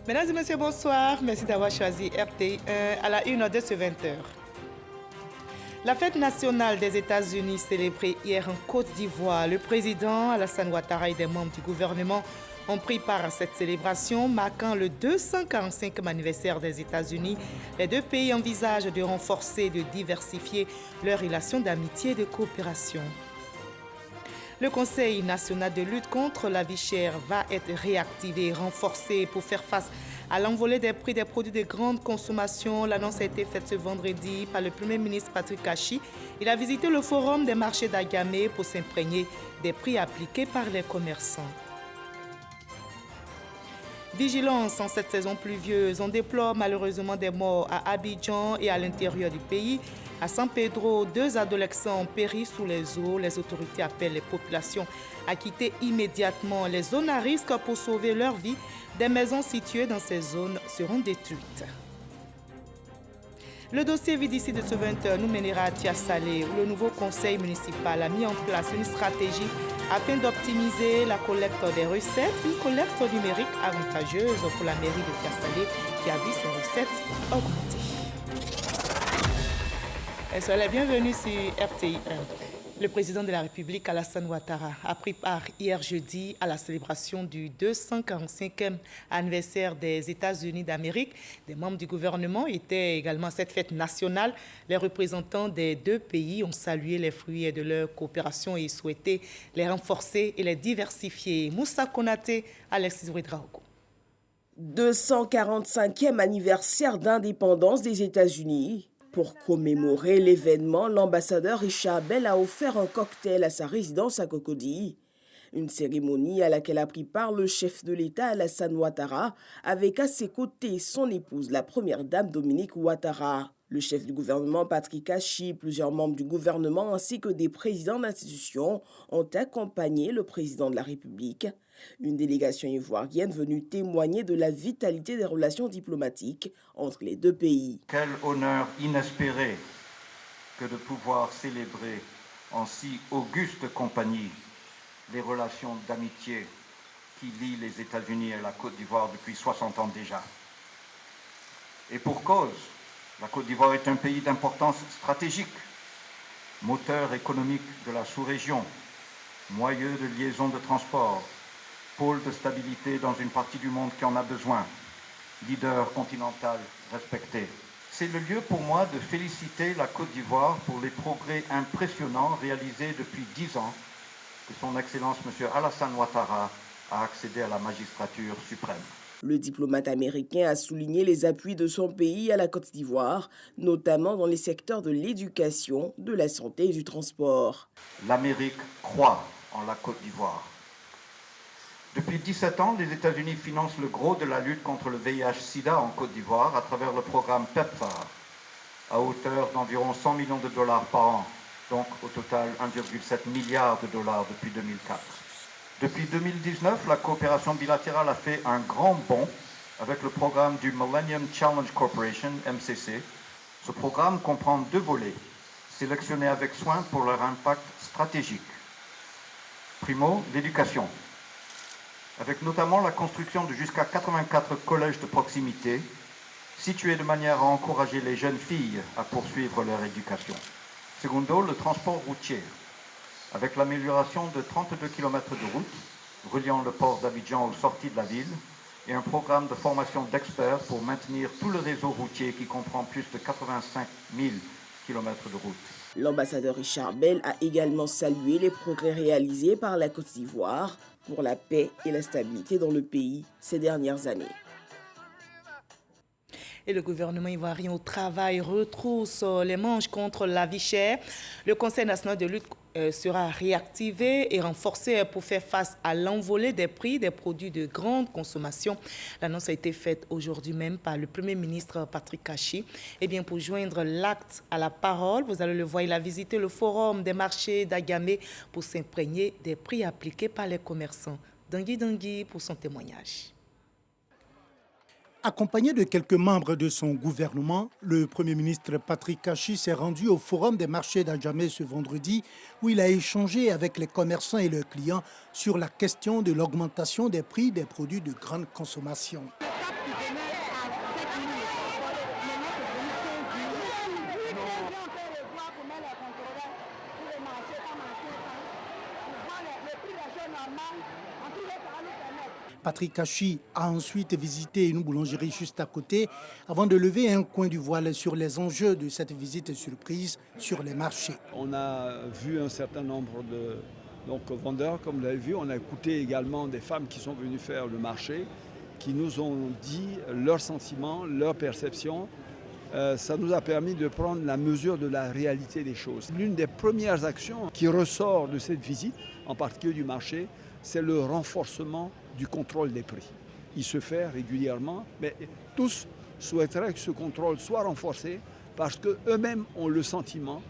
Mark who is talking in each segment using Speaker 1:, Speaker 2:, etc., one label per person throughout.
Speaker 1: Mesdames et messieurs, bonsoir. Merci d'avoir choisi RTI1 à la une de ce 20h. La fête nationale des États-Unis célébrée hier en Côte d'Ivoire. Le président Alassane Ouattara et des membres du gouvernement ont pris part à cette célébration marquant le 245e anniversaire des États-Unis. Les deux pays envisagent de renforcer et de diversifier leurs relations d'amitié et de coopération. Le Conseil national de lutte contre la vie chère va être réactivé et renforcé pour faire face à l'envolée des prix des produits de grande consommation. L'annonce a été faite ce vendredi par le Premier ministre Patrick Kachi. Il a visité le forum des marchés d'Agamé pour s'imprégner des prix appliqués par les commerçants. Vigilance en cette saison pluvieuse. On déplore malheureusement des morts à Abidjan et à l'intérieur du pays. À San Pedro, 2 adolescents ont péri sous les eaux. Les autorités appellent les populations à quitter immédiatement les zones à risque pour sauver leur vie. Des maisons situées dans ces zones seront détruites. Le dossier vide ici de ce 20h nous mènera à Tiasalé, où le nouveau conseil municipal a mis en place une stratégie afin d'optimiser la collecte des recettes, une collecte numérique avantageuse pour la mairie de Tiasalé qui a vu ses recettes augmenter. Et soyez les bienvenus sur RTI1. Le président de la République, Alassane Ouattara, a pris part hier jeudi à la célébration du 245e anniversaire des États-Unis d'Amérique. Des membres du gouvernement étaient également à cette fête nationale. Les représentants des deux pays ont salué les fruits de leur coopération et souhaité les renforcer et les diversifier. Moussa Konaté, Alexis Ouedraogo.
Speaker 2: 245e anniversaire d'indépendance des États-Unis. Pour commémorer l'événement, l'ambassadeur Richard Bell a offert un cocktail à sa résidence à Cocody. Une cérémonie à laquelle a pris part le chef de l'État Alassane Ouattara, avec à ses côtés son épouse, la première dame Dominique Ouattara. Le chef du gouvernement Patrick Kachi, plusieurs membres du gouvernement ainsi que des présidents d'institutions ont accompagné le président de la République. Une délégation ivoirienne venue témoigner de la vitalité des relations diplomatiques entre les deux pays.
Speaker 3: Quel honneur inespéré que de pouvoir célébrer en si auguste compagnie les relations d'amitié qui lient les États-Unis et la Côte d'Ivoire depuis 60 ans déjà. Et pour cause, la Côte d'Ivoire est un pays d'importance stratégique, moteur économique de la sous-région, moyeu de liaison de transport, pôle de stabilité dans une partie du monde qui en a besoin, leader continental respecté. C'est le lieu pour moi de féliciter la Côte d'Ivoire pour les progrès impressionnants réalisés depuis 10 ans que son Excellence M. Alassane Ouattara a accédé à la magistrature suprême.
Speaker 2: Le diplomate américain a souligné les appuis de son pays à la Côte d'Ivoire, notamment dans les secteurs de l'éducation, de la santé et du transport.
Speaker 3: L'Amérique croit en la Côte d'Ivoire. Depuis 17 ans, les États-Unis financent le gros de la lutte contre le VIH-Sida en Côte d'Ivoire à travers le programme PEPFAR, à hauteur d'environ 100 millions de dollars par an, donc au total 1,7 milliard de dollars depuis 2004. Depuis 2019, la coopération bilatérale a fait un grand bond avec le programme du Millennium Challenge Corporation, MCC. Ce programme comprend 2 volets, sélectionnés avec soin pour leur impact stratégique. Primo, l'éducation, avec notamment la construction de jusqu'à 84 collèges de proximité, situés de manière à encourager les jeunes filles à poursuivre leur éducation. Secondo, le transport routier, avec l'amélioration de 32 km de route, reliant le port d'Abidjan aux sorties de la ville, et un programme de formation d'experts pour maintenir tout le réseau routier qui comprend plus de 85 000 km de route.
Speaker 2: L'ambassadeur Richard Bell a également salué les progrès réalisés par la Côte d'Ivoire pour la paix et la stabilité dans le pays ces dernières années.
Speaker 1: Et le gouvernement ivoirien au travail retrousse les manches contre la vie chère. Le Conseil national de lutte sera réactivé et renforcé pour faire face à l'envolée des prix des produits de grande consommation. L'annonce a été faite aujourd'hui même par le Premier ministre Patrick Kachi. Eh bien, pour joindre l'acte à la parole, vous allez le voir, il a visité le forum des marchés d'Agamé pour s'imprégner des prix appliqués par les commerçants. Dangui pour son témoignage.
Speaker 4: Accompagné de quelques membres de son gouvernement, le Premier ministre Patrick Kachi s'est rendu au Forum des marchés d'Adjamé ce vendredi où il a échangé avec les commerçants et leurs clients sur la question de l'augmentation des prix des produits de grande consommation. Patrick Kachi a ensuite visité une boulangerie juste à côté avant de lever un coin du voile sur les enjeux de cette visite surprise sur les marchés.
Speaker 5: On a vu un certain nombre de vendeurs, comme vous l'avez vu. On a écouté également des femmes qui sont venues faire le marché, qui nous ont dit leurs sentiments, leurs perceptions. Ça nous a permis de prendre la mesure de la réalité des choses. L'une des premières actions qui ressort de cette visite, en particulier du marché, c'est le renforcement du contrôle des prix. Il se fait régulièrement, mais tous souhaiteraient que ce contrôle soit renforcé parce qu'eux-mêmes ont le sentiment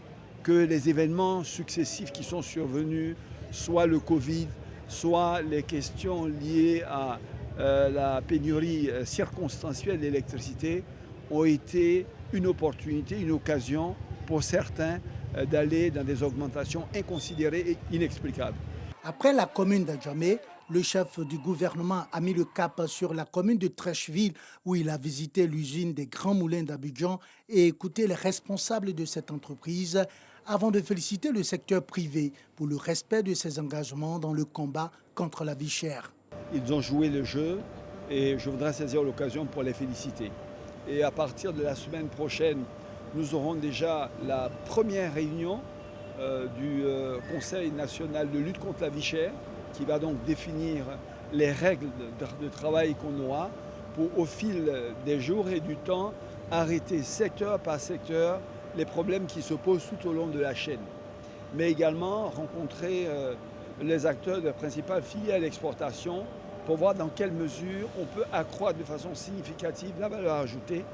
Speaker 5: que les événements successifs qui sont survenus, soit le Covid, soit les questions liées à la pénurie circonstancielle d'électricité, ont été une opportunité, une occasion pour certains d'aller dans des augmentations inconsidérées et inexplicables.
Speaker 4: Après la commune d'Adjamé, le chef du gouvernement a mis le cap sur la commune de Trècheville où il a visité l'usine des Grands Moulins d'Abidjan et écouté les responsables de cette entreprise avant de féliciter le secteur privé pour le respect de ses engagements dans le combat contre la vie chère.
Speaker 5: Ils ont joué le jeu et je voudrais saisir l'occasion pour les féliciter. Et à partir de la semaine prochaine, nous aurons déjà la première réunion du Conseil national de lutte contre la vie chère qui va donc définir les règles de travail qu'on aura pour, au fil des jours et du temps, arrêter secteur par secteur les problèmes qui se posent tout au long de la chaîne. Mais également rencontrer les acteurs de principales filières d'exportation pour voir dans quelle mesure on peut accroître de façon significative la valeur ajoutée,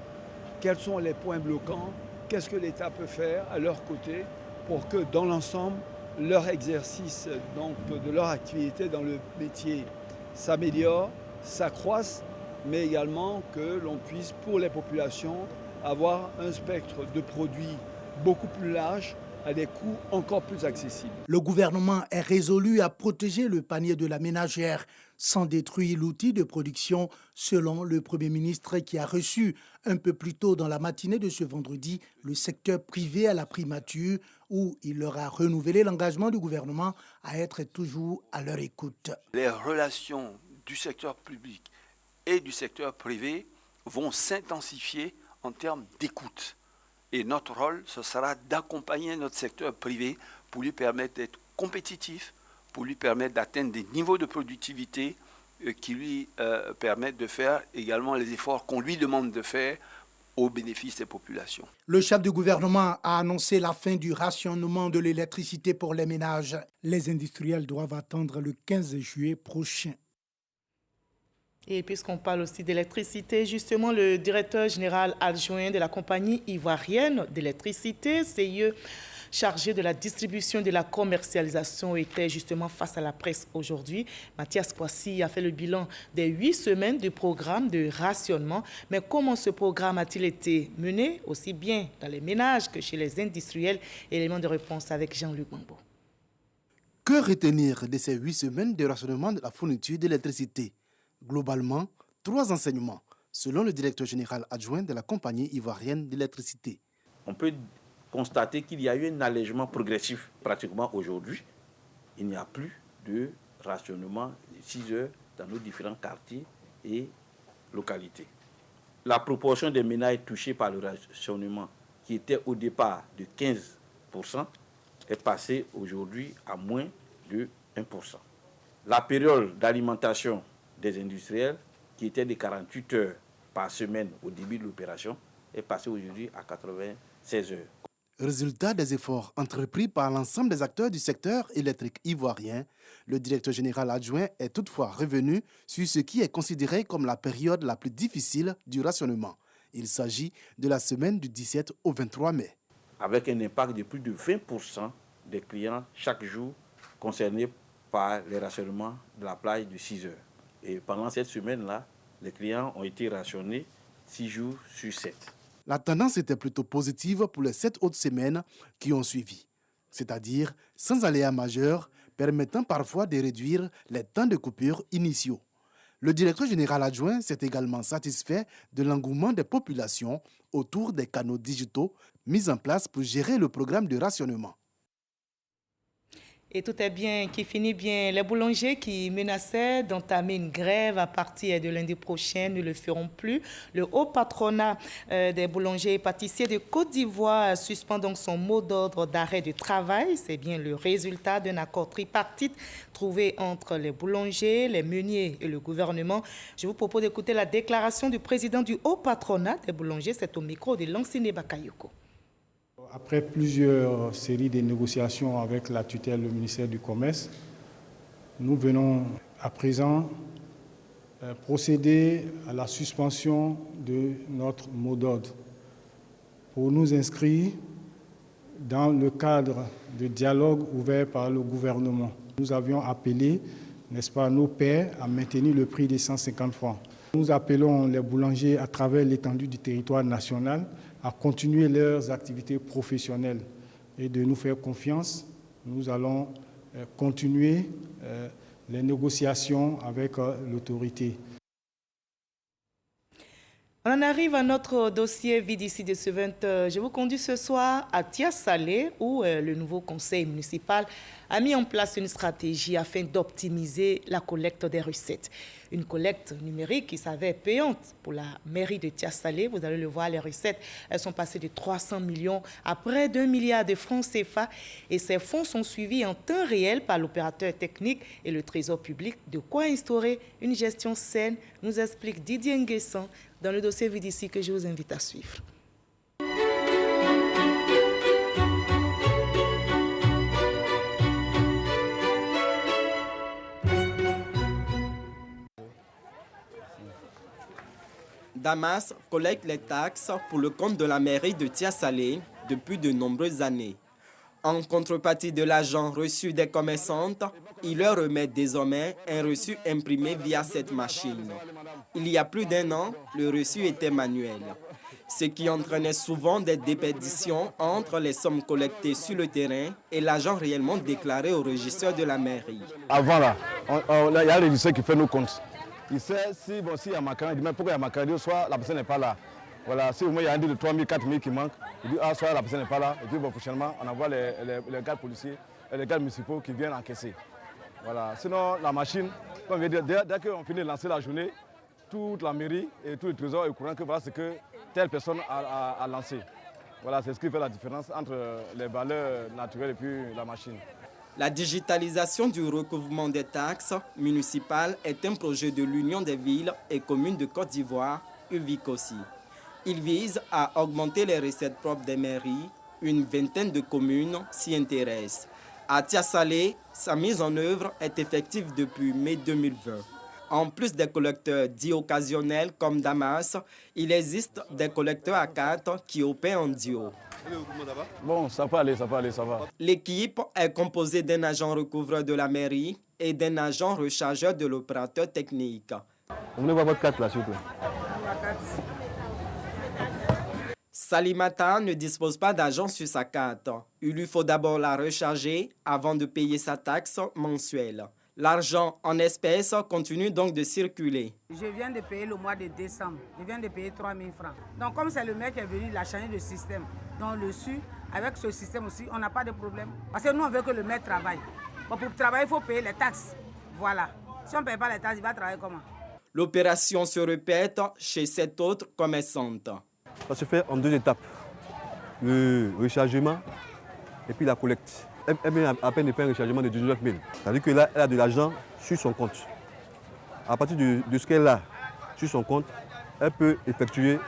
Speaker 5: quels sont les points bloquants, qu'est-ce que l'État peut faire à leur côté pour que dans l'ensemble, leur exercice donc, de leur activité dans le métier s'améliore, s'accroisse, mais également que l'on puisse, pour les populations, avoir un spectre de produits beaucoup plus large à des coûts encore plus accessibles.
Speaker 4: Le gouvernement est résolu à protéger le panier de la ménagère sans détruire l'outil de production, selon le Premier ministre qui a reçu un peu plus tôt dans la matinée de ce vendredi le secteur privé à la primature où il leur a renouvelé l'engagement du gouvernement à être toujours à leur écoute.
Speaker 6: Les relations du secteur public et du secteur privé vont s'intensifier en termes d'écoute. Et notre rôle, ce sera d'accompagner notre secteur privé pour lui permettre d'être compétitif, pour lui permettre d'atteindre des niveaux de productivité qui lui permettent de faire également les efforts qu'on lui demande de faire au bénéfice des populations.
Speaker 4: Le chef du gouvernement a annoncé la fin du rationnement de l'électricité pour les ménages. Les industriels doivent attendre le 15 juillet prochain.
Speaker 1: Et puisqu'on parle aussi d'électricité, justement, le directeur général adjoint de la compagnie ivoirienne d'électricité, CIE, chargé de la distribution et de la commercialisation, était justement face à la presse aujourd'hui. Mathias Kwasi a fait le bilan des 8 semaines du programme de rationnement. Mais comment ce programme a-t-il été mené, aussi bien dans les ménages que chez les industriels? Élément de réponse avec Jean-Luc Mambo.
Speaker 7: Que retenir de ces 8 semaines de rationnement de la fourniture d'électricité? Globalement, 3 enseignements, selon le directeur général adjoint de la compagnie ivoirienne d'électricité.
Speaker 8: On peut constater qu'il y a eu un allègement progressif pratiquement aujourd'hui. Il n'y a plus de rationnement de 6 heures dans nos différents quartiers et localités. La proportion des ménages touchés par le rationnement, qui était au départ de 15%, est passée aujourd'hui à moins de 1%. La période d'alimentation des industriels, qui était de 48 heures par semaine au début de l'opération, est passée aujourd'hui à 96 heures.
Speaker 7: Résultat des efforts entrepris par l'ensemble des acteurs du secteur électrique ivoirien, le directeur général adjoint est toutefois revenu sur ce qui est considéré comme la période la plus difficile du rationnement. Il s'agit de la semaine du 17 au 23 mai.
Speaker 8: Avec un impact de plus de 20% des clients chaque jour concernés par les rationnements de la plage de 6 heures. Et pendant cette semaine-là, les clients ont été rationnés 6 jours sur 7.
Speaker 7: La tendance était plutôt positive pour les 7 autres semaines qui ont suivi, c'est-à-dire sans aléas majeurs, permettant parfois de réduire les temps de coupure initiaux. Le directeur général adjoint s'est également satisfait de l'engouement des populations autour des canaux digitaux mis en place pour gérer le programme de rationnement.
Speaker 1: Et tout est bien, qui finit bien. Les boulangers qui menaçaient d'entamer une grève à partir de lundi prochain ne le feront plus. Le haut patronat des boulangers et pâtissiers de Côte d'Ivoire suspend donc son mot d'ordre d'arrêt de travail. C'est bien le résultat d'un accord tripartite trouvé entre les boulangers, les meuniers et le gouvernement. Je vous propose d'écouter la déclaration du président du haut patronat des boulangers. C'est au micro de Lansine Bakayoko.
Speaker 9: Après plusieurs séries de négociations avec la tutelle du ministère du Commerce, nous venons à présent procéder à la suspension de notre mot d'ordre pour nous inscrire dans le cadre de dialogue ouvert par le gouvernement. Nous avions appelé, n'est-ce pas, nos pairs à maintenir le prix des 150 francs. Nous appelons les boulangers à travers l'étendue du territoire national à continuer leurs activités professionnelles et de nous faire confiance. Nous allons continuer les négociations avec l'autorité.
Speaker 1: On en arrive à notre dossier VDC de ce 20h. Je vous conduis ce soir à Tia-Salé, où le nouveau conseil municipal a mis en place une stratégie afin d'optimiser la collecte des recettes. Une collecte numérique qui s'avère payante pour la mairie de Tia-Salé. Vous allez le voir, les recettes, elles sont passées de 300 millions à près d'1 milliard de francs CFA. Et ces fonds sont suivis en temps réel par l'opérateur technique et le trésor public. De quoi instaurer une gestion saine, nous explique Didier Nguessan dans le dossier VDC que je vous invite à suivre.
Speaker 10: Damas collecte les taxes pour le compte de la mairie de Tia-Salé depuis de nombreuses années. En contrepartie de l'argent reçu des commerçantes, il leur remet désormais un reçu imprimé via cette machine. Il y a plus d'1 an, le reçu était manuel, ce qui entraînait souvent des déperditions entre les sommes collectées sur le terrain et l'argent réellement déclaré au régisseur de la mairie.
Speaker 11: Avant là, il y a le régisseur qui fait nos comptes. Il sait si il y a macaroni, il dit mais pourquoi il y a macaroni, soit la personne n'est pas là. Voilà, si au moins il y a un dit de 3 000, 4 000 qui manque, il dit ah, soit la personne n'est pas là. Et puis bon, prochainement, on envoie les gardes policiers et les gardes municipaux qui viennent encaisser. Voilà. Sinon, la machine, comme je veux dire, dès qu'on finit de lancer la journée, toute la mairie et tout le trésor est au courant que voilà ce que telle personne a lancé. Voilà, c'est ce qui fait la différence entre les valeurs naturelles et puis la machine.
Speaker 10: La digitalisation du recouvrement des taxes municipales est un projet de l'Union des villes et communes de Côte d'Ivoire, UVICOSI. Il vise à augmenter les recettes propres des mairies. Une vingtaine de communes s'y intéressent. À Tia-Salé, sa mise en œuvre est effective depuis mai 2020. En plus des collecteurs dits occasionnels comme Damas, il existe des collecteurs à cartes qui opèrent en duo.
Speaker 11: Bon, ça peut aller, ça va.
Speaker 10: L'équipe est composée d'un agent recouvreur de la mairie et d'un agent rechargeur de l'opérateur technique.
Speaker 11: Vous voulez voir votre carte là, s'il vous plaît?
Speaker 10: Salimata ne dispose pas d'argent sur sa carte. Il lui faut d'abord la recharger avant de payer sa taxe mensuelle. L'argent en espèces continue donc de circuler.
Speaker 12: Je viens de payer le mois de décembre. Je viens de payer 3 000 francs. Donc comme c'est le maire qui est venu, il a changé de système. Donc le SU, avec ce système aussi, on n'a pas de problème. Parce que nous, on veut que le maire travaille. Bon, pour travailler, il faut payer les taxes. Voilà. Si on ne paye pas les taxes, il va travailler comment?
Speaker 10: L'opération se répète chez cette autre commerçante.
Speaker 13: Ça se fait en 2 étapes. Le rechargement et puis la collecte. Elle vient à peine de faire un rechargement de 19 000. C'est-à-dire qu'elle a de l'argent sur son compte. À partir de ce qu'elle a sur son compte, elle peut effectuer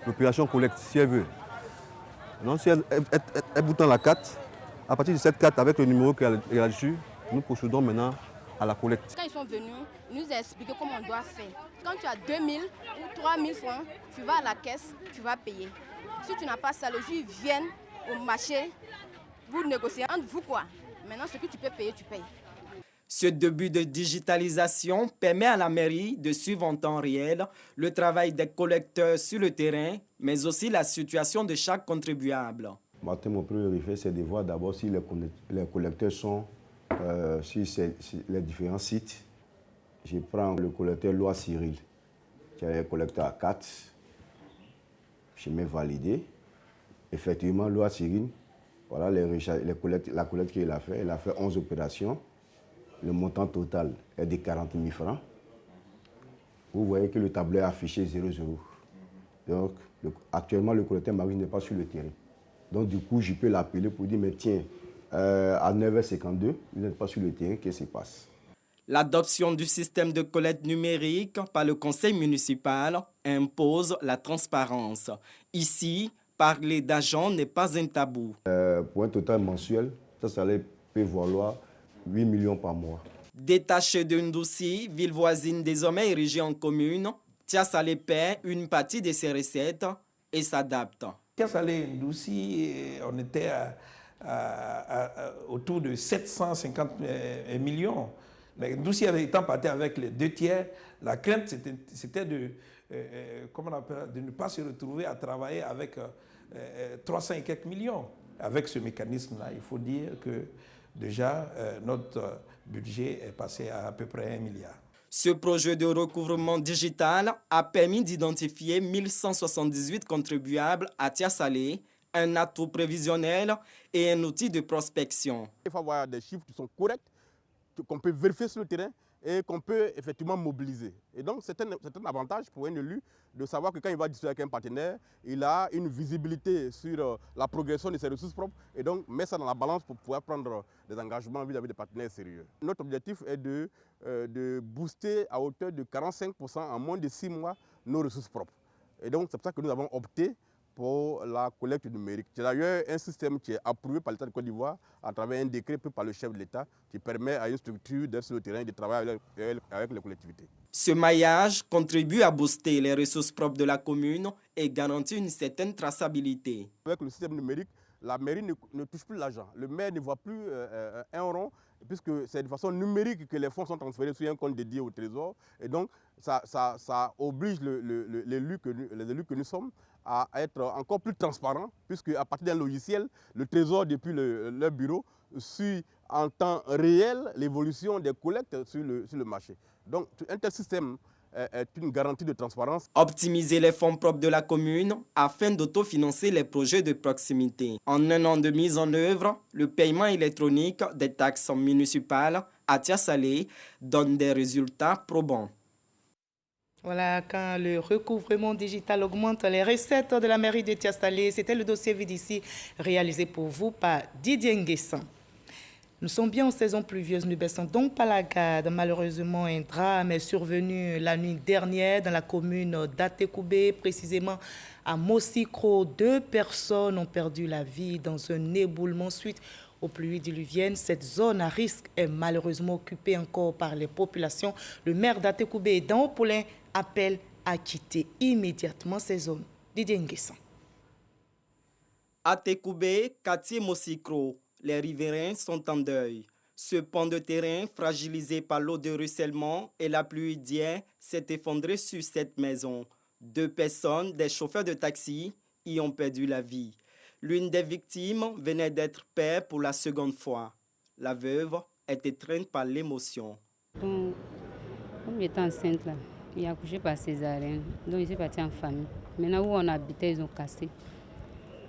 Speaker 13: l'opération collecte si elle veut. Donc si elle bouton la carte, à partir de cette carte avec le numéro qu'elle a dessus, nous procédons maintenant à la collecte.
Speaker 14: Quand ils sont venus, ils nous ont expliqué comment on doit faire. Quand tu as 2 000 ou 3 000 francs, tu vas à la caisse, tu vas payer. Si tu n'as pas ça, le jour ils viennent au marché, vous négociez entre vous quoi. Maintenant, ce que tu peux payer, tu payes.
Speaker 10: Ce début de digitalisation permet à la mairie de suivre en temps réel le travail des collecteurs sur le terrain, mais aussi la situation de chaque contribuable.
Speaker 15: Mon premier réflexe, c'est de voir d'abord si les collecteurs sont sur les différents sites. Je prends le collecteur Loi Cyril, qui est un collecteur à 4. Je mets validé. Effectivement, Loi Cyril, Voilà la collecte qu'il a fait. Il a fait 11 opérations. Le montant total est de 40 000 francs. Vous voyez que le tableau est affiché 0,0. Donc, actuellement, le collecteur Marie n'est pas sur le terrain. Donc, du coup, je peux l'appeler pour dire, mais tiens, à 9h52, vous n'êtes pas sur le terrain, qu'est-ce qui se passe?
Speaker 10: L'adoption du système de collecte numérique par le conseil municipal impose la transparence. Ici, parler d'agents n'est pas un tabou.
Speaker 15: Pour un total mensuel, ça peut valoir 8 millions par mois.
Speaker 10: Détaché de Ndoussi, ville voisine désormais érigée en commune, Tiasalé paie une partie de ses recettes et s'adapte.
Speaker 16: Tiasalé Ndoussi, on était autour de 750 millions. Mais Ndoussi étant parti avec les 2/3, la crainte c'était de ne pas se retrouver à travailler avec 300 et quelques millions. Avec ce mécanisme-là, il faut dire que déjà notre budget est passé à peu près 1 milliard.
Speaker 10: Ce projet de recouvrement digital a permis d'identifier 1178 contribuables à Tiasalé, un atout prévisionnel et un outil de prospection.
Speaker 17: Il faut avoir des chiffres qui sont corrects, qu'on peut vérifier sur le terrain et qu'on peut effectivement mobiliser. Et donc c'est un avantage pour un élu de savoir que quand il va discuter avec un partenaire, il a une visibilité sur la progression de ses ressources propres et donc met ça dans la balance pour pouvoir prendre des engagements vis-à-vis des partenaires sérieux. Notre objectif est de booster à hauteur de 45% en moins de 6 mois nos ressources propres. Et donc c'est pour ça que nous avons opté pour la collecte numérique. C'est d'ailleurs un système qui est approuvé par l'État de Côte d'Ivoire à travers un décret pris par le chef de l'État qui permet à une structure d'être sur le terrain et de travailler avec les collectivités.
Speaker 10: Ce maillage contribue à booster les ressources propres de la commune et garantit une certaine traçabilité.
Speaker 17: Avec le système numérique, la mairie ne touche plus l'argent. Le maire ne voit plus un rond, puisque c'est de façon numérique que les fonds sont transférés sur un compte dédié au Trésor. Et donc, ça oblige les élus que nous sommes à être encore plus transparents, puisque à partir d'un logiciel, le Trésor, depuis leur bureau, suit en temps réel l'évolution des collectes sur le marché. Donc, un tel système est une garantie de transparence.
Speaker 10: Optimiser les fonds propres de la commune afin d'autofinancer les projets de proximité. En un an de mise en œuvre, le paiement électronique des taxes municipales à Tiasalé donne des résultats probants.
Speaker 1: Voilà, quand le recouvrement digital augmente les recettes de la mairie de Tiasalé, c'était le dossier Vidici réalisé pour vous par Didier Nguessan. Nous sommes bien en saison pluvieuse, ne baissons donc pas la garde. Malheureusement, un drame est survenu la nuit dernière dans la commune d'Atekoubé, précisément à Mosikro. 2 personnes ont perdu la vie dans un éboulement suite aux pluies diluviennes. Cette zone à risque est malheureusement occupée encore par les populations. Le maire d'Atekoubé et d'Anpoulin appelle à quitter immédiatement ces zones. Didier Nguessan.
Speaker 10: Atekoubé, quartier Mosikro. Les riverains sont en deuil. Ce pont de terrain, fragilisé par l'eau de ruissellement et la pluie d'hier, s'est effondré sur cette maison. 2 personnes, des chauffeurs de taxi, y ont perdu la vie. L'une des victimes venait d'être père pour la seconde fois. La veuve est étreinte par l'émotion.
Speaker 18: Comme j'étais enceinte, là, il a accouché par césarienne. Donc, il s'est parti en famille. Maintenant, où on habitait, ils ont cassé.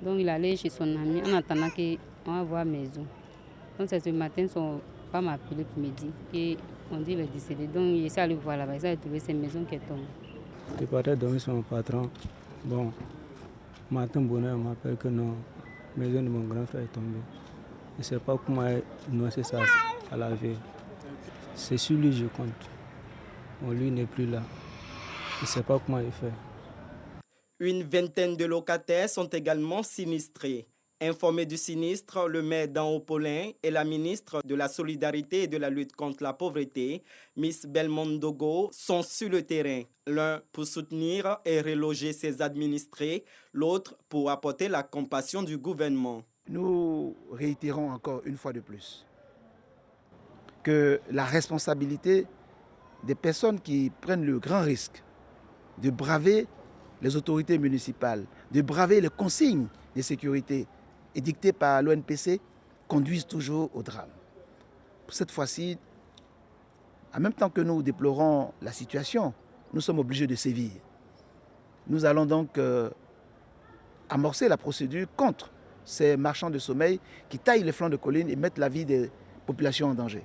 Speaker 18: Donc, il allait chez son ami en attendant qu'on va voir maison. Donc, c'est ce matin, son papa m'a appelé pour me dire qu'on dit qu'il est décédé. Donc, il essaie d'aller voir là-bas. Il essaie de trouver cette maison qui est tombée.
Speaker 9: Il partait dormir son patron. Bon, matin, bonheur, on m'appelle que non, la maison de mon grand frère est tombée. Je ne sais pas comment annoncer ça à la veille. C'est sur lui je compte. Bon, lui n'est plus là. Je ne sais pas comment il fait.
Speaker 10: Une vingtaine de locataires sont également sinistrés. Informés du sinistre, le maire d'Anpoulin et la ministre de la Solidarité et de la lutte contre la pauvreté, Miss Belmondogo, sont sur le terrain. L'un pour soutenir et reloger ses administrés, l'autre pour apporter la compassion du gouvernement.
Speaker 19: Nous réitérons encore une fois de plus que la responsabilité des personnes qui prennent le grand risque de braver les autorités municipales, de braver les consignes de sécurité édictées par l'ONPC conduisent toujours au drame. Cette fois-ci, en même temps que nous déplorons la situation, nous sommes obligés de sévir. Nous allons donc amorcer la procédure contre ces marchands de sommeil qui taillent les flancs de collines et mettent la vie des populations en danger.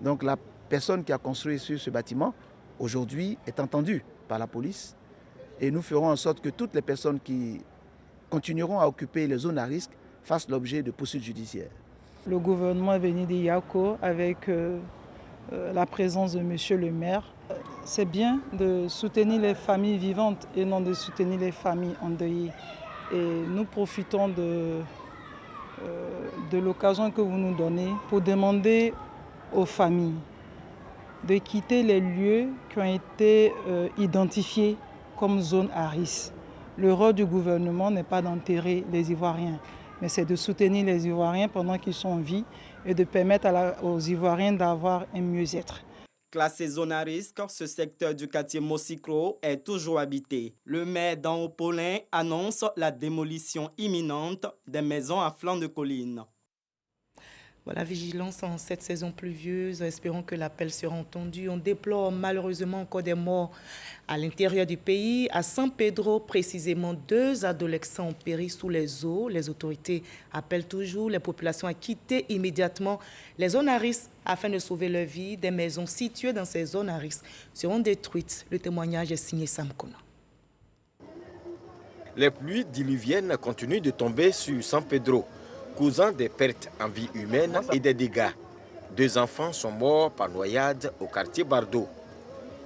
Speaker 19: Donc la personne qui a construit sur ce bâtiment, aujourd'hui, est entendue par la police et nous ferons en sorte que toutes les personnes qui continueront à occuper les zones à risque fassent l'objet de poursuites judiciaires.
Speaker 20: Le gouvernement est venu de Yako avec la présence de monsieur le maire. C'est bien de soutenir les familles vivantes et non de soutenir les familles endeuillées. Et nous profitons de l'occasion que vous nous donnez pour demander aux familles de quitter les lieux qui ont été identifiés comme zone à risque. Le rôle du gouvernement n'est pas d'enterrer les Ivoiriens, mais c'est de soutenir les Ivoiriens pendant qu'ils sont en vie et de permettre aux Ivoiriens d'avoir un mieux-être.
Speaker 10: Classé zone à risque, ce secteur du quartier Mosikro est toujours habité. Le maire d'Anhaut-Paulin annonce la démolition imminente des maisons à flanc de colline.
Speaker 1: Voilà, vigilance en cette saison pluvieuse. Espérons que l'appel sera entendu. On déplore malheureusement encore des morts à l'intérieur du pays. À San Pedro, précisément, 2 adolescents ont péri sous les eaux. Les autorités appellent toujours les populations à quitter immédiatement les zones à risque afin de sauver leur vie. Des maisons situées dans ces zones à risque seront détruites. Le témoignage est signé Sam Kona.
Speaker 21: Les pluies diluviennes continuent de tomber sur San Pedro, causant des pertes en vie humaine et des dégâts. 2 enfants sont morts par noyade au quartier Bardo.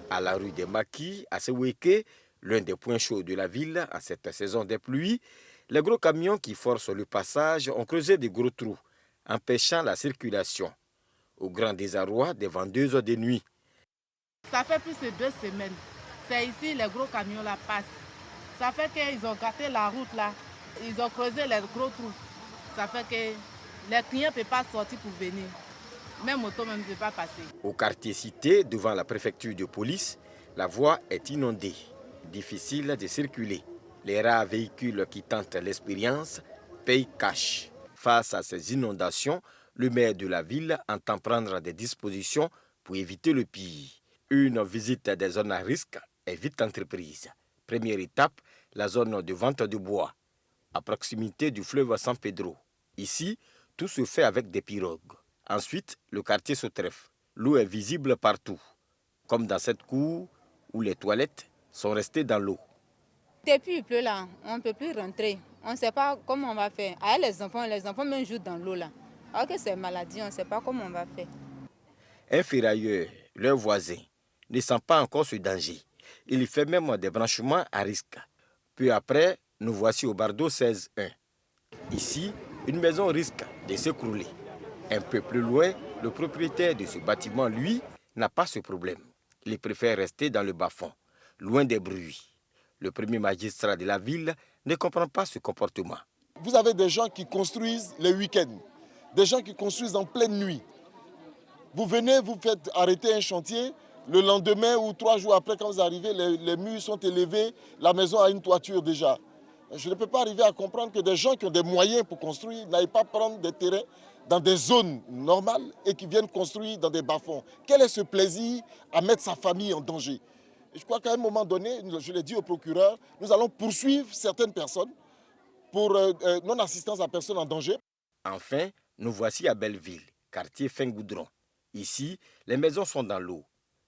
Speaker 21: À la rue des Maquis, à Seweke, l'un des points chauds de la ville en cette saison des pluies, les gros camions qui forcent le passage ont creusé de gros trous, empêchant la circulation. Au grand désarroi des vendeuses de nuit.
Speaker 22: Ça fait plus de 2 semaines. C'est ici les gros camions là passent. Ça fait qu'ils ont gâté la route là. Ils ont creusé les gros trous. Ça fait que les clients ne peuvent pas sortir pour venir. Même auto même ne peut pas passer.
Speaker 21: Au quartier Cité, devant la préfecture de police, la voie est inondée. Difficile de circuler. Les rares véhicules qui tentent l'expérience payent cash. Face à ces inondations, le maire de la ville entend prendre des dispositions pour éviter le pire. Une visite des zones à risque est vite entreprise. Première étape, la zone de vente de bois, à proximité du fleuve San Pedro. Ici, tout se fait avec des pirogues. Ensuite, le quartier Sotref. L'eau est visible partout, comme dans cette cour où les toilettes sont restées dans l'eau.
Speaker 23: Depuis il pleut là, on ne peut plus rentrer. On ne sait pas comment on va faire. Avec les enfants même jouent dans l'eau là. Alors que c'est maladie, on ne sait pas comment on va faire.
Speaker 21: Un ferrailleur, leur voisin, ne sent pas encore ce danger. Il fait même des branchements à risque. Peu après, nous voici au Bardo 16-1. Ici, une maison risque de s'écrouler. Un peu plus loin, le propriétaire de ce bâtiment, lui, n'a pas ce problème. Il préfère rester dans le bas-fond, loin des bruits. Le premier magistrat de la ville ne comprend pas ce comportement.
Speaker 24: Vous avez des gens qui construisent les week-ends, des gens qui construisent en pleine nuit. Vous venez, vous faites arrêter un chantier, le lendemain ou 3 jours après, quand vous arrivez, les murs sont élevés, la maison a une toiture déjà. Je ne peux pas arriver à comprendre que des gens qui ont des moyens pour construire n'aillent pas prendre des terrains dans des zones normales et qui viennent construire dans des bas-fonds. Quel est ce plaisir à mettre sa famille en danger? Et je crois qu'à un moment donné, je l'ai dit au procureur, nous allons poursuivre certaines personnes pour non-assistance à personne en danger.
Speaker 21: Enfin, nous voici à Belleville, quartier Fin-Goudron. Ici, les maisons sont dans l'eau.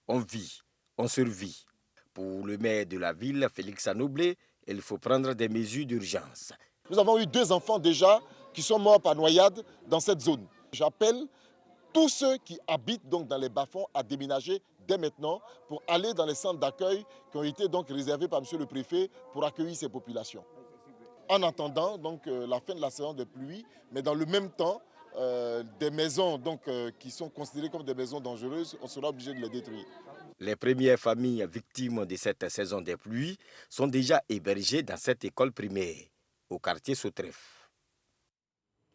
Speaker 21: On vit, on survit. Pour le maire de la ville, Félix Anoblé, il faut prendre des mesures d'urgence.
Speaker 24: Nous avons eu 2 enfants déjà qui sont morts par noyade dans cette zone. J'appelle tous ceux qui habitent donc dans les bas-fonds à déménager dès maintenant pour aller dans les centres d'accueil qui ont été donc réservés par M. le préfet pour accueillir ces populations. En attendant donc la fin de la saison des pluies, mais dans le même temps, des maisons donc, qui sont considérées comme des maisons dangereuses, on sera obligé de les détruire.
Speaker 21: Les premières familles victimes de cette saison des pluies sont déjà hébergées dans cette école primaire, au quartier Sotref.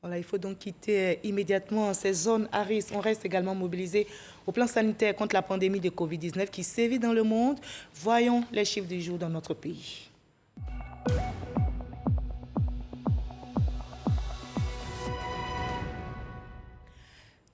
Speaker 1: Voilà, il faut donc quitter immédiatement ces zones à risque. On reste également mobilisé au plan sanitaire contre la pandémie de Covid-19 qui sévit dans le monde. Voyons les chiffres du jour dans notre pays.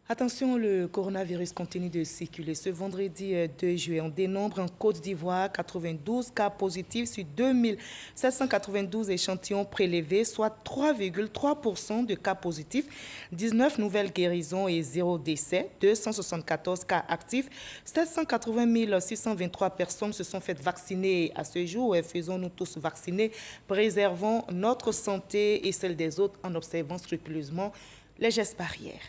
Speaker 1: Attention, le coronavirus continue de circuler. Ce vendredi 2 juillet, on dénombre en Côte d'Ivoire 92 cas positifs sur 2792 échantillons prélevés, soit 3,3% de cas positifs, 19 nouvelles guérisons et 0 décès, 274 cas actifs, 780 623 personnes se sont faites vacciner à ce jour. Faisons-nous tous vacciner, préservons notre santé et celle des autres en observant scrupuleusement les gestes barrières.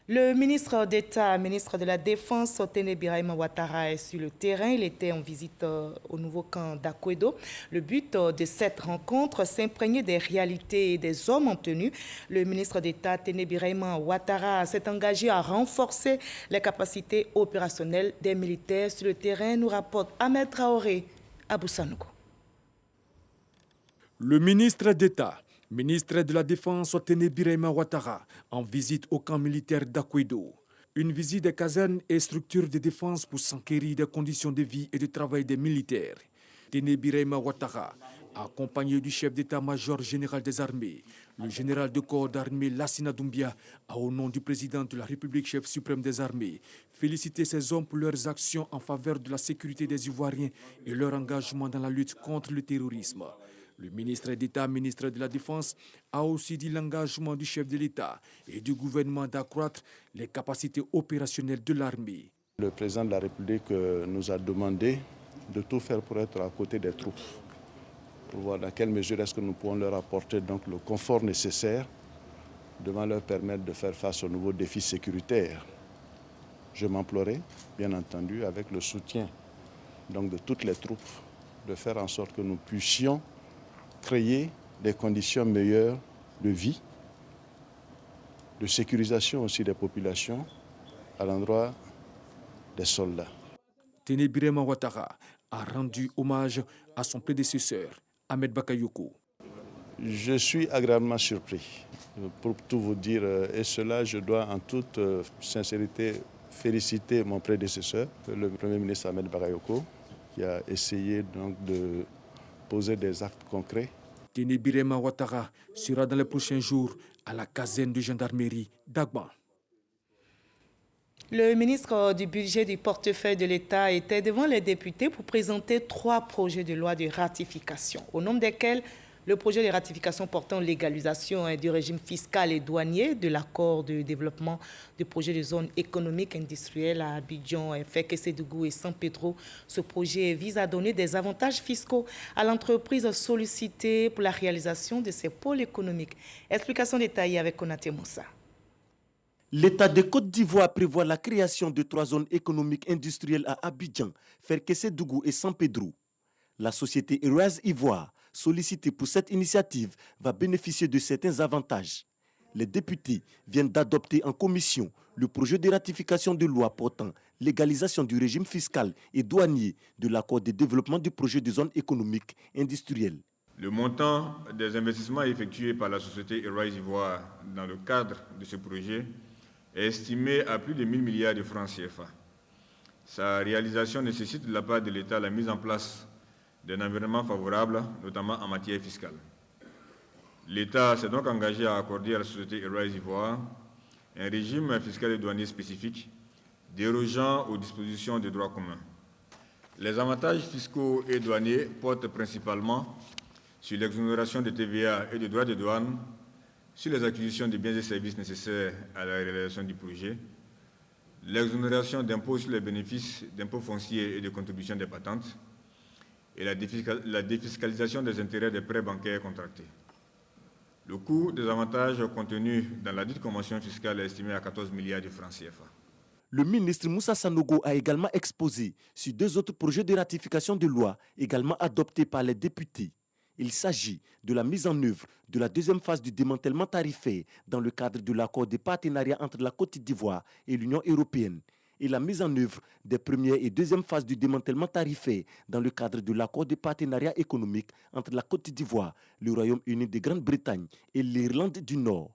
Speaker 1: Le ministre d'État, ministre de la Défense, Téné Birahima Ouattara, est sur le terrain. Il était en visite au nouveau camp d'Akwedo. Le but de cette rencontre, s'imprégner des réalités et des hommes en tenue. Le ministre d'État, Téné Birahima Ouattara, s'est engagé à renforcer les capacités opérationnelles des militaires sur le terrain, nous rapporte Ahmed Traoré à Boussanougou.
Speaker 2: Le ministre d'État, ministre de la Défense, Téné Birahima Ouattara, en visite au camp militaire d'Akwedo. Une visite des casernes et structures de défense pour s'enquérir des conditions de vie et de travail des militaires. Téné Birahima Ouattara, accompagné du chef d'état-major général des armées, le général de corps d'armée Lassina Doumbia, a au nom du président de la République, chef suprême des armées, félicité ces hommes pour leurs actions en faveur de la sécurité des Ivoiriens et leur engagement dans la lutte contre le terrorisme. Le ministre d'État, ministre de la Défense, a aussi dit l'engagement du chef de l'État et du gouvernement d'accroître les capacités opérationnelles de l'armée.
Speaker 3: Le président de la République nous a demandé de tout faire pour être à côté des troupes, pour voir dans quelle mesure est-ce que nous pouvons leur apporter donc le confort nécessaire, devant leur permettre de faire face aux nouveaux défis sécuritaires. Je m'emploierai, bien entendu, avec le soutien donc, de toutes les troupes, de faire en sorte que nous puissions créer des conditions meilleures de vie, de sécurisation aussi des populations à l'endroit des soldats.
Speaker 2: Téné Birahima Ouattara a rendu hommage à son prédécesseur, Ahmed Bakayoko.
Speaker 3: Je suis agréablement surpris, pour tout vous dire, et cela je dois en toute sincérité féliciter mon prédécesseur, le Premier ministre Ahmed Bakayoko, qui a essayé donc de poser des actes concrets.
Speaker 2: Téné Birahima Ouattara sera dans les prochains jours à la caserne de gendarmerie d'Agban.
Speaker 1: Le ministre du Budget du portefeuille de l'État était devant les députés pour présenter 3 projets de loi de ratification, au nombre desquels le projet de ratification portant légalisation du régime fiscal et douanier de l'accord de développement du projet de zone économique industrielle à Abidjan, Késédougou et San Pedro. Ce projet vise à donner des avantages fiscaux à l'entreprise sollicitée pour la réalisation de ces pôles économiques. Explication détaillée avec Konaté Moussa.
Speaker 5: L'État de Côte d'Ivoire prévoit la création de 3 zones économiques industrielles à Abidjan, Késédougou et San Pedro. La société Airways Ivoire, sollicitée pour cette initiative, va bénéficier de certains avantages. Les députés viennent d'adopter en commission le projet de ratification de loi portant légalisation du régime fiscal et douanier de l'accord de développement du projet de zone économique industrielle.
Speaker 6: Le montant des investissements effectués par la société Airways Ivoire dans le cadre de ce projet est estimé à plus de 1 000 milliards de francs CFA. Sa réalisation nécessite de la part de l'État la mise en place d'un environnement favorable, notamment en matière fiscale. L'État s'est donc engagé à accorder à la société Airways Ivoire un régime fiscal et douanier spécifique, dérogeant aux dispositions des droits communs. Les avantages fiscaux et douaniers portent principalement sur l'exonération de TVA et de droits de douane, sur les acquisitions de biens et services nécessaires à la réalisation du projet, l'exonération d'impôts sur les bénéfices d'impôts fonciers et de contributions des patentes, et la défiscalisation des intérêts des prêts bancaires contractés. Le coût des avantages contenus dans la dite convention fiscale est estimé à 14 milliards de francs CFA.
Speaker 5: Le ministre Moussa Sanogo a également exposé sur 2 autres projets de ratification de loi également adoptés par les députés. Il s'agit de la mise en œuvre de la 2e phase du démantèlement tarifaire dans le cadre de l'accord de partenariat entre la Côte d'Ivoire et l'Union européenne et la mise en œuvre des 1re et 2e phases du démantèlement tarifaire dans le cadre de l'accord de partenariat économique entre la Côte d'Ivoire, le Royaume-Uni de Grande-Bretagne et l'Irlande du Nord.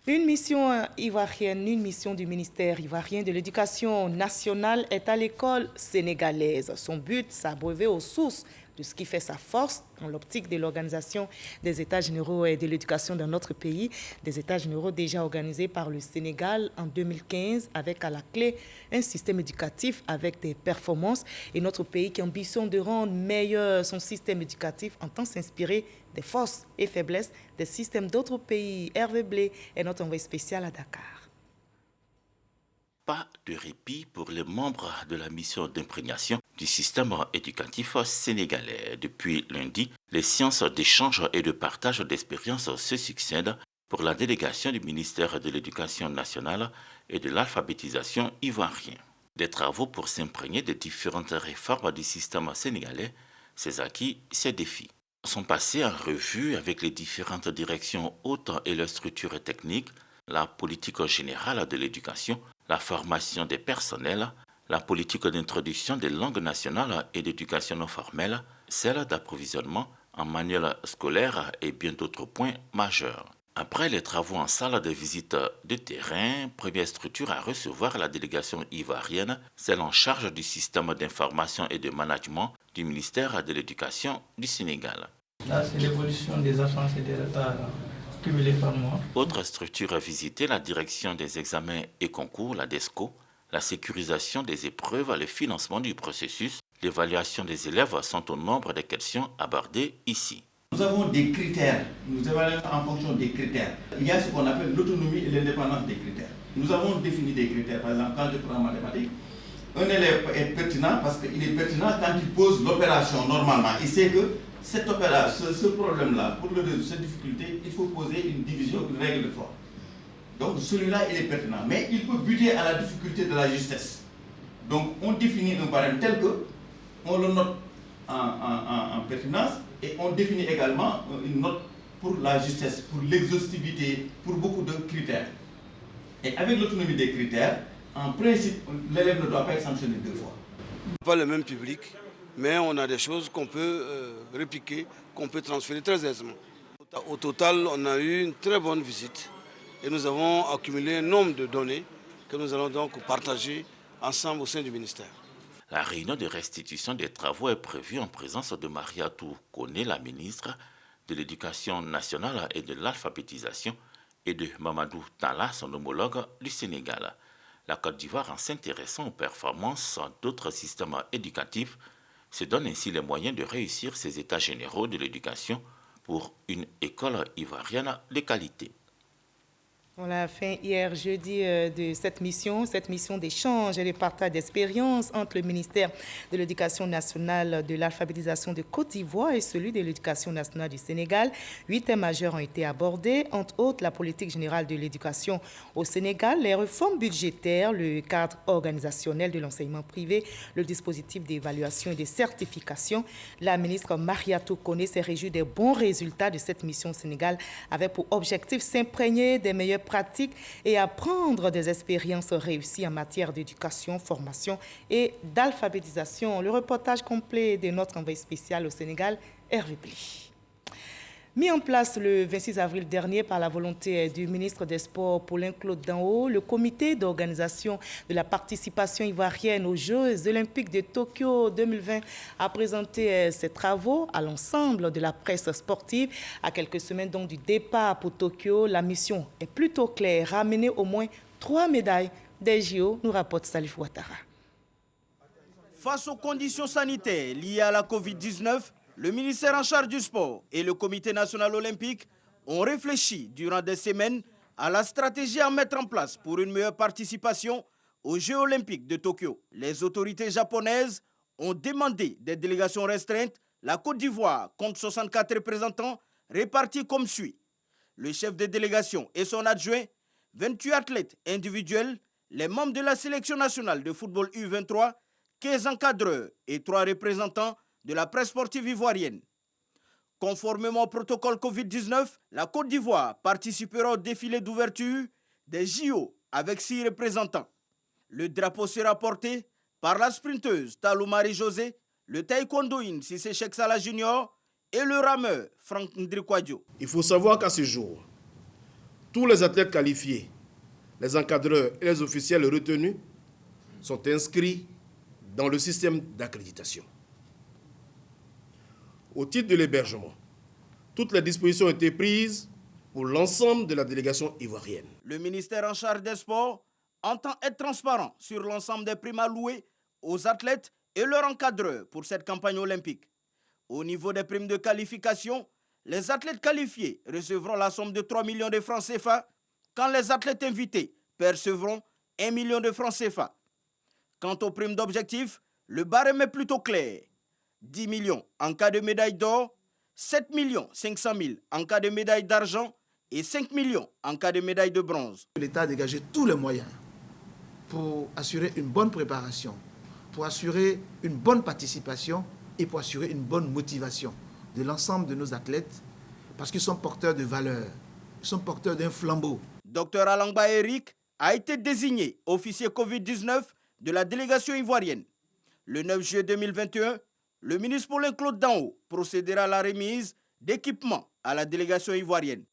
Speaker 1: Une mission ivoirienne, une mission du ministère ivoirien de l'Éducation nationale est à l'école sénégalaise. Son but, s'abreuver aux sources de ce qui fait sa force dans l'optique de l'organisation des États généraux et de l'éducation dans notre pays, des États généraux déjà organisés par le Sénégal en 2015 avec à la clé un système éducatif avec des performances et notre pays qui ambitionne de rendre meilleur son système éducatif entend s'inspirer des forces et faiblesses des systèmes d'autres pays. Hervé Blé est notre envoyé spécial à Dakar.
Speaker 4: Pas de répit pour les membres de la mission d'imprégnation du système éducatif sénégalais. Depuis lundi, les séances d'échange et de partage d'expériences se succèdent pour la délégation du ministère de l'Éducation nationale et de l'alphabétisation ivoirien. Des travaux pour s'imprégner des différentes réformes du système sénégalais, ses acquis, ses défis, sont passés en revue avec les différentes directions hautes et leurs structures techniques, la politique générale de l'éducation, la formation des personnels, la politique d'introduction des langues nationales et d'éducation non formelle, celle d'approvisionnement en manuels scolaires et bien d'autres points majeurs. Après les travaux en salle de visite de terrain, première structure à recevoir la délégation ivoirienne, celle en charge du système d'information et de management du ministère de l'Éducation du Sénégal.
Speaker 7: Là, c'est l'évolution des absences et des retards cumulés par mois.
Speaker 4: Autre structure à visiter, la direction des examens et concours, la DESCO, la sécurisation des épreuves, le financement du processus, l'évaluation des élèves sont au nombre des questions abordées ici.
Speaker 8: Nous avons des critères, nous évaluons en fonction des critères. Il y a ce qu'on appelle l'autonomie et l'indépendance des critères. Nous avons défini des critères, par exemple, quand je prends en mathématiques, un élève est pertinent parce qu'il est pertinent quand il pose l'opération normalement. Il sait que cette opération, ce problème-là, pour le résoudre, cette difficulté, il faut poser une division, une règle de forme. Donc celui-là, il est pertinent. Mais il peut buter à la difficulté de la justesse. Donc on définit un barème tel que on le note en pertinence et on définit également une note pour la justesse, pour l'exhaustivité, pour beaucoup de critères. Et avec l'autonomie des critères, en principe, l'élève ne doit pas être sanctionné 2 fois.
Speaker 11: Pas le même public, mais on a des choses qu'on peut répliquer, qu'on peut transférer très aisément. Au total, on a eu une très bonne visite et nous avons accumulé un nombre de données que nous allons donc partager ensemble au sein du ministère.
Speaker 4: La réunion de restitution des travaux est prévue en présence de Mariatou Kone, la ministre de l'Éducation nationale et de l'alphabétisation, et de Mamadou Talla, son homologue du Sénégal. La Côte d'Ivoire, en s'intéressant aux performances d'autres systèmes éducatifs, se donne ainsi les moyens de réussir ses états généraux de l'éducation pour une école ivoirienne de qualité.
Speaker 1: On l'a fin hier jeudi de cette mission d'échange et de partage d'expériences entre le ministère de l'Éducation nationale de l'alphabétisation de Côte d'Ivoire et celui de l'Éducation nationale du Sénégal. 8 thèmes majeurs ont été abordés, entre autres la politique générale de l'éducation au Sénégal, les réformes budgétaires, le cadre organisationnel de l'enseignement privé, le dispositif d'évaluation et de certification. La ministre Mariatou Kone s'est réjouie des bons résultats de cette mission au Sénégal avec pour objectif s'imprégner des meilleures pratiques et apprendre des expériences réussies en matière d'éducation, formation et d'alphabétisation. Le reportage complet de notre envoyé spécial au Sénégal, Hervé Blé. Mis en place le 26 avril dernier par la volonté du ministre des Sports Paulin Claude Danho, le comité d'organisation de la participation ivoirienne aux Jeux olympiques de Tokyo 2020 a présenté ses travaux à l'ensemble de la presse sportive. À quelques semaines donc du départ pour Tokyo, la mission est plutôt claire, ramener au moins 3 médailles des JO, nous rapporte Salif Ouattara.
Speaker 25: Face aux conditions sanitaires liées à la Covid-19, le ministère en charge du sport et le comité national olympique ont réfléchi durant des semaines à la stratégie à mettre en place pour une meilleure participation aux Jeux olympiques de Tokyo. Les autorités japonaises ont demandé des délégations restreintes. La Côte d'Ivoire compte 64 représentants répartis comme suit. Le chef de délégation et son adjoint, 28 athlètes individuels, les membres de la sélection nationale de football U23, 15 encadreurs et 3 représentants de la presse sportive ivoirienne. Conformément au protocole Covid-19, la Côte d'Ivoire participera au défilé d'ouverture des JO avec 6 représentants. Le drapeau sera porté par la sprinteuse Talou Marie-José, le taekwondoïne Sissé Cheikh Salah Junior et le rameur Franck Ndrikwadjo.
Speaker 26: Il faut savoir qu'à ce jour, tous les athlètes qualifiés, les encadreurs et les officiels retenus sont inscrits dans le système d'accréditation. au titre de l'hébergement. Toutes les dispositions ont été prises pour l'ensemble de la délégation ivoirienne.
Speaker 25: Le ministère en charge des sports entend être transparent sur l'ensemble des primes allouées aux athlètes et leurs encadreurs pour cette campagne olympique. Au niveau des primes de qualification, les athlètes qualifiés recevront la somme de 3 millions de francs CFA, quand les athlètes invités percevront 1 million de francs CFA. Quant aux primes d'objectifs, le barème est plutôt clair. 10 millions en cas de médaille d'or, 7 500 000 en cas de médaille d'argent et 5 millions en cas de médaille de bronze.
Speaker 19: L'État a dégagé tous les moyens pour assurer une bonne préparation, pour assurer une bonne participation et pour assurer une bonne motivation de l'ensemble de nos athlètes, parce qu'ils sont porteurs de valeurs, ils sont porteurs d'un flambeau.
Speaker 25: Dr Alangba Eric a été désigné officier Covid-19 de la délégation ivoirienne. Le 9 juillet 2021, le ministre Paulin Claude Danho procédera à la remise d'équipements à la délégation ivoirienne.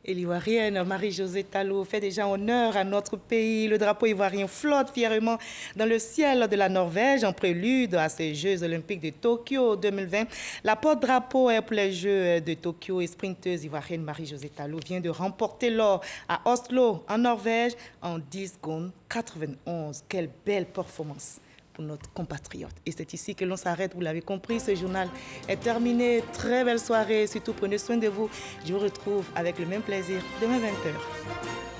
Speaker 1: Et l'Ivoirienne Marie-Josée Tallo fait déjà honneur à notre pays. Le drapeau ivoirien flotte fièrement dans le ciel de la Norvège en prélude à ces Jeux olympiques de Tokyo 2020. La porte-drapeau pour les Jeux de Tokyo et sprinteuse ivoirienne Marie-Josée Tallo vient de remporter l'or à Oslo, en Norvège, en 10 secondes 91. Quelle belle performance pour notre compatriote. Et c'est ici que l'on s'arrête, vous l'avez compris, ce journal est terminé. Très belle soirée, surtout prenez soin de vous. Je vous retrouve avec le même plaisir demain 20h.